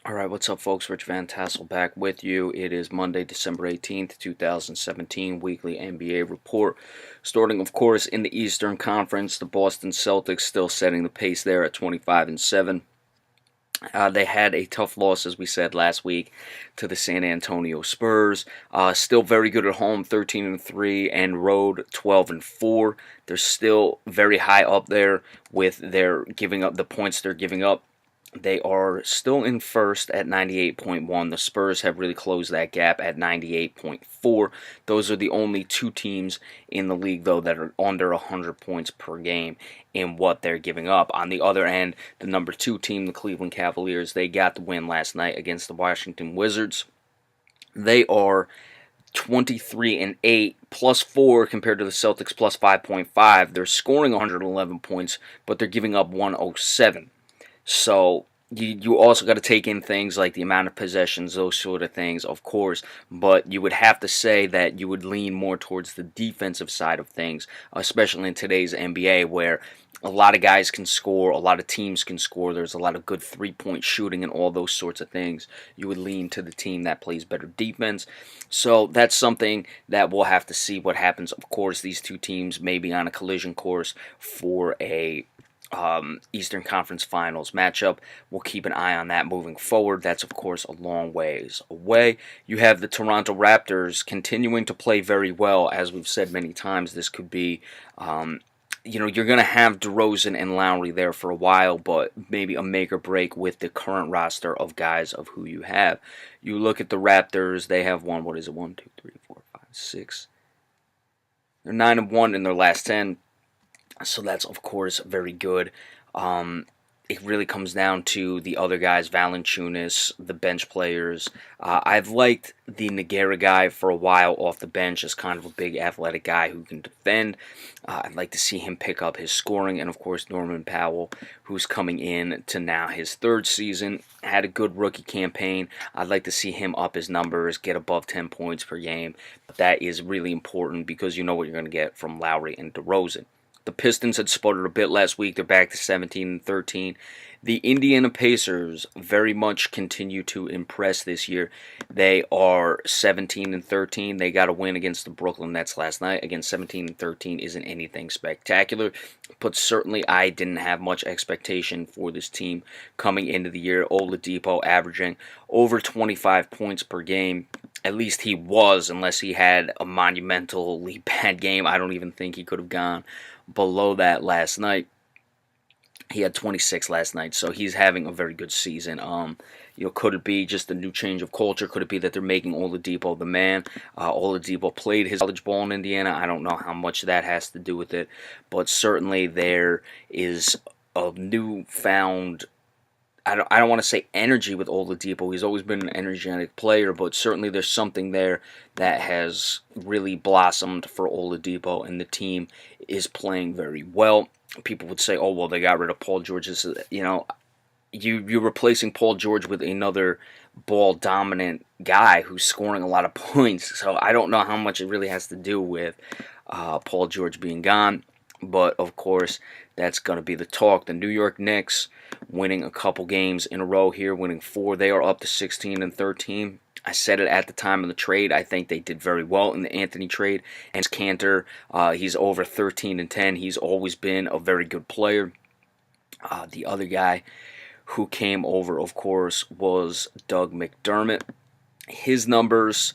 All right, what's up, folks? Rich Van Tassel back with you. It is Monday, December 18th, 2017, weekly NBA report. Starting, of course, in the Eastern Conference, the Boston Celtics still setting the pace there at 25-7. They had a tough loss, as we said last week, to the San Antonio Spurs. Still very good at home, 13-3, and road 12-4. They're still very high up there with their giving up the points they're giving up. They are still in first at 98.1. The Spurs have really closed that gap at 98.4. Those are the only two teams in the league, though, that are under 100 points per game in what they're giving up. On the other end, the number 2 team, the Cleveland Cavaliers, they got the win last night against the Washington Wizards. They are 23-8, plus 4 compared to the Celtics, plus 5.5. They're scoring 111 points, but they're giving up 107. So you also got to take in things like the amount of possessions, those sort of things, of course. But you would have to say that you would lean more towards the defensive side of things, especially in today's NBA where a lot of guys can score, a lot of teams can score. There's a lot of good three-point shooting and all those sorts of things. You would lean to the team that plays better defense. So that's something that we'll have to see what happens. Of course, these two teams may be on a collision course for a Eastern Conference Finals matchup. We'll keep an eye on that moving forward. That's, of course, a long ways away. You have the Toronto Raptors continuing to play very well. As we've said many times, this could be, you're going to have DeRozan and Lowry there for a while, but maybe a make or break with the current roster of guys of who you have. You look at the Raptors, they have won, 1, 2, 3, 4, 5, 6. They're 9-1 in their last 10. So that's, of course, very good. It really comes down to the other guys, Valanciunas, the bench players. I've liked the Nogueira guy for a while off the bench as kind of a big athletic guy who can defend. I'd like to see him pick up his scoring. And, of course, Norman Powell, who's coming in to now his 3rd season, had a good rookie campaign. I'd like to see him up his numbers, get above 10 points per game. But that is really important because you know what you're going to get from Lowry and DeRozan. The Pistons had sputtered a bit last week. They're back to 17-13. The Indiana Pacers very much continue to impress this year. They are 17-13. They got a win against the Brooklyn Nets last night. Again, 17-13 isn't anything spectacular, but certainly I didn't have much expectation for this team coming into the year. Oladipo averaging over 25 points per game. At least he was, unless he had a monumentally bad game. I don't even think he could have gone below that last night. He had 26 last night, so he's having a very good season. Could it be just a new change of culture? Could it be that they're making Oladipo the man? Oladipo played his college ball in Indiana. I don't know how much that has to do with it, but certainly there is a newfound, I don't want to say energy with Oladipo. He's always been an energetic player, but certainly there's something there that has really blossomed for Oladipo, and the team is playing very well. People would say, oh, well, they got rid of Paul George. You're replacing Paul George with another ball-dominant guy who's scoring a lot of points. So I don't know how much it really has to do with Paul George being gone. But, of course, that's going to be the talk. The New York Knicks winning a couple games in a row here, winning 4. They are up to 16-13. I said it at the time of the trade. I think they did very well in the Anthony trade. And Cantor, he's over 13-10. He's always been a very good player. The other guy who came over, of course, was Doug McDermott. His numbers,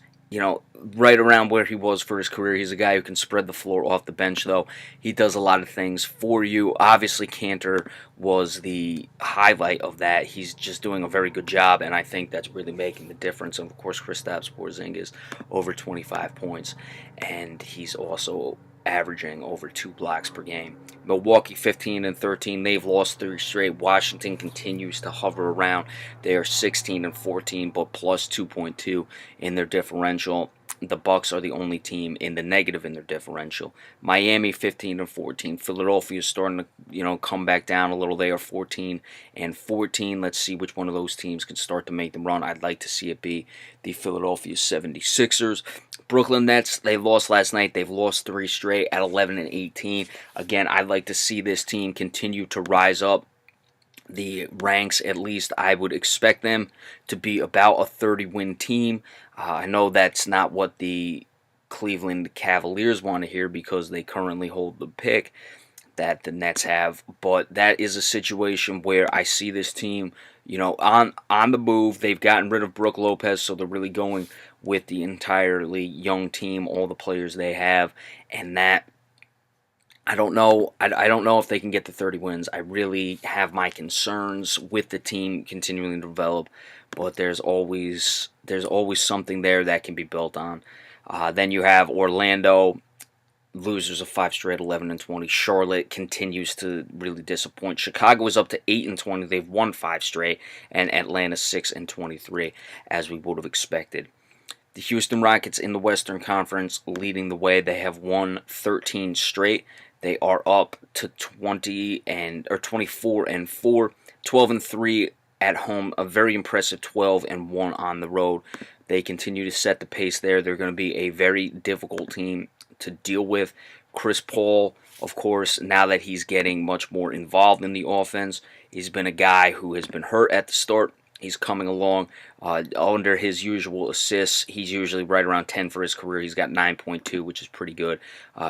right around where he was for his career. He's a guy who can spread the floor off the bench, though. He does a lot of things for you. Obviously, Cantor was the highlight of that. He's just doing a very good job, and I think that's really making the difference. And, of course, Kristaps Porzingis over 25 points, and he's also averaging over 2 blocks per game. Milwaukee 15-13. They've lost 3 straight. Washington continues to hover around. They are 16-14, but plus 2.2 in their differential. The Bucks are the only team in the negative in their differential. Miami 15-14. Philadelphia is starting to come back down a little. They are 14-14. Let's see which one of those teams can start to make them run. I'd like to see it be the Philadelphia 76ers. Brooklyn Nets, they lost last night. They've lost 3 straight at 11-18. Again, I'd like to see this team continue to rise up. the ranks, at least I would expect them to be about a 30-win team. I know that's not what the Cleveland Cavaliers want to hear because they currently hold the pick that the Nets have, but that is a situation where I see this team, on the move. They've gotten rid of Brook Lopez, so they're really going with the entirely young team, all the players they have, and that I don't know. I don't know if they can get to 30 wins. I really have my concerns with the team continuing to develop, but there's always something there that can be built on. Then you have Orlando, losers of 5 straight, 11-20. Charlotte continues to really disappoint. Chicago is up to 8-20. They've won 5 straight, and Atlanta 6-23, as we would have expected. The Houston Rockets in the Western Conference leading the way. They have won 13 straight. They are up to 24-4, 12-3 at home. A very impressive 12-1 on the road. They continue to set the pace there. They're going to be a very difficult team to deal with. Chris Paul, of course, now that he's getting much more involved in the offense, he's been a guy who has been hurt at the start. He's coming along under his usual assists. He's usually right around 10 for his career. He's got 9.2, which is pretty good.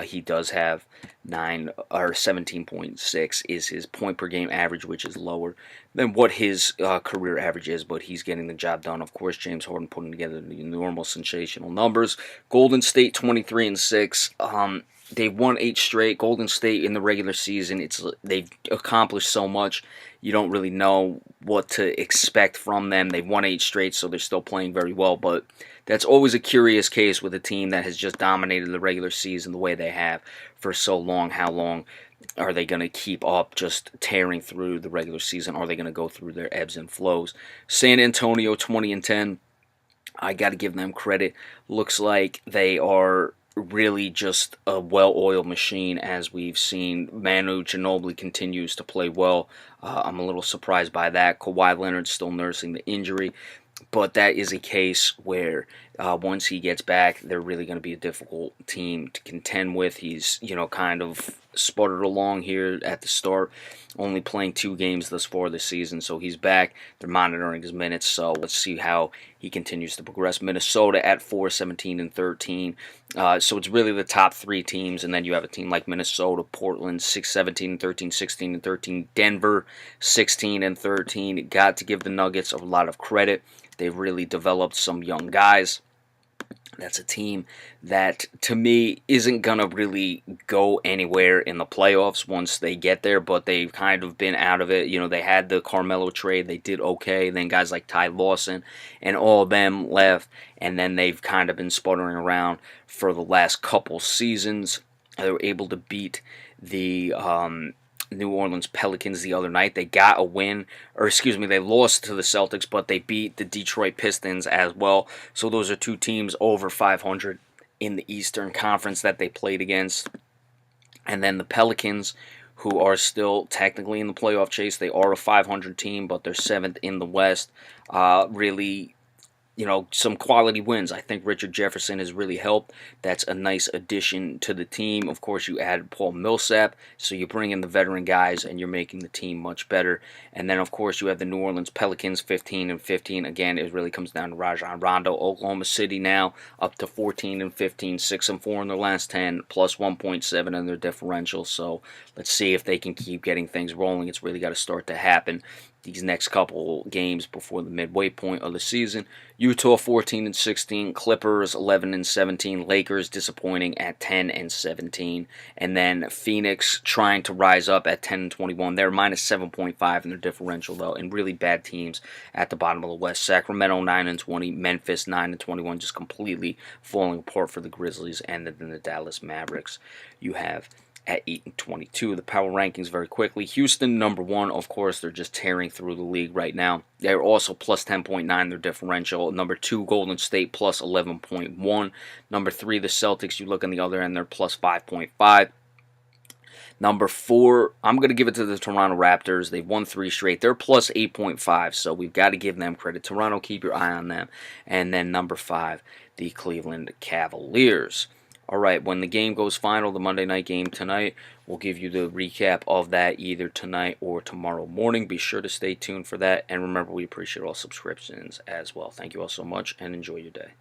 He does have 17.6 is his point per game average, which is lower than what his career average is, but he's getting the job done. Of course, James Harden putting together the normal sensational numbers. Golden State 23-6. They've won 8 straight. Golden State in the regular season, they've accomplished so much. You don't really know what to expect from them. They've won 8 straight, so they're still playing very well. But that's always a curious case with a team that has just dominated the regular season the way they have for so long. How long are they going to keep up just tearing through the regular season? Are they going to go through their ebbs and flows? San Antonio 20-10. I got to give them credit. Looks like they are really just a well-oiled machine, as we've seen. Manu Ginobili continues to play well. I'm a little surprised by that. Kawhi Leonard's still nursing the injury, but that is a case where once he gets back, they're really going to be a difficult team to contend with. He's, kind of sputtered along here at the start, only playing 2 games thus far this season, so he's back. They're monitoring his minutes, so let's see how he continues to progress. Minnesota at 4-17-13. So it's really the top 3 teams, and then you have a team like Minnesota, Portland 6-17-13, 16-13, Denver 16-13. Got to give the Nuggets a lot of credit. They've really developed some young guys. That's a team that, to me, isn't going to really go anywhere in the playoffs once they get there, but they've kind of been out of it. They had the Carmelo trade. They did okay. Then guys like Ty Lawson and all of them left, and then they've kind of been sputtering around for the last couple seasons. They were able to beat the New Orleans Pelicans the other night. They got a win, they lost to the Celtics, but they beat the Detroit Pistons as well. So those are 2 teams over 500 in the Eastern Conference that they played against. And then the Pelicans, who are still technically in the playoff chase. They are a 500 team, but they're 7th in the West. Really, some quality wins. I think Richard Jefferson has really helped. That's a nice addition to the team. Of course, you add Paul Millsap, so you bring in the veteran guys, and you're making the team much better. And then, of course, you have the New Orleans Pelicans, 15-15. Again, it really comes down to Rajon Rondo. Oklahoma City now up to 14-15, 6-4 in their last 10, plus 1.7 in their differential. So let's see if they can keep getting things rolling. It's really got to start to happen these next couple games before the midway point of the season. Utah 14-16, Clippers 11-17, Lakers disappointing at 10-17, and then Phoenix trying to rise up at 10-21. They're minus 7.5 in their differential though, and really bad teams at the bottom of the West. Sacramento 9-20, Memphis 9-21, just completely falling apart for the Grizzlies, and then the Dallas Mavericks. You have at 8-22. The power rankings very quickly. Houston, number 1. Of course, they're just tearing through the league right now. They're also plus 10.9, their differential. Number 2, Golden State, plus 11.1. Number 3, the Celtics. You look on the other end, they're plus 5.5. Number 4, I'm going to give it to the Toronto Raptors. They've won 3 straight. They're plus 8.5, so we've got to give them credit. Toronto, keep your eye on them. And then number 5, the Cleveland Cavaliers. All right, when the game goes final, the Monday night game tonight, We'll give you the recap of that either tonight or tomorrow morning. Be sure to stay tuned for that. And remember, we appreciate all subscriptions as well. Thank you all so much and enjoy your day.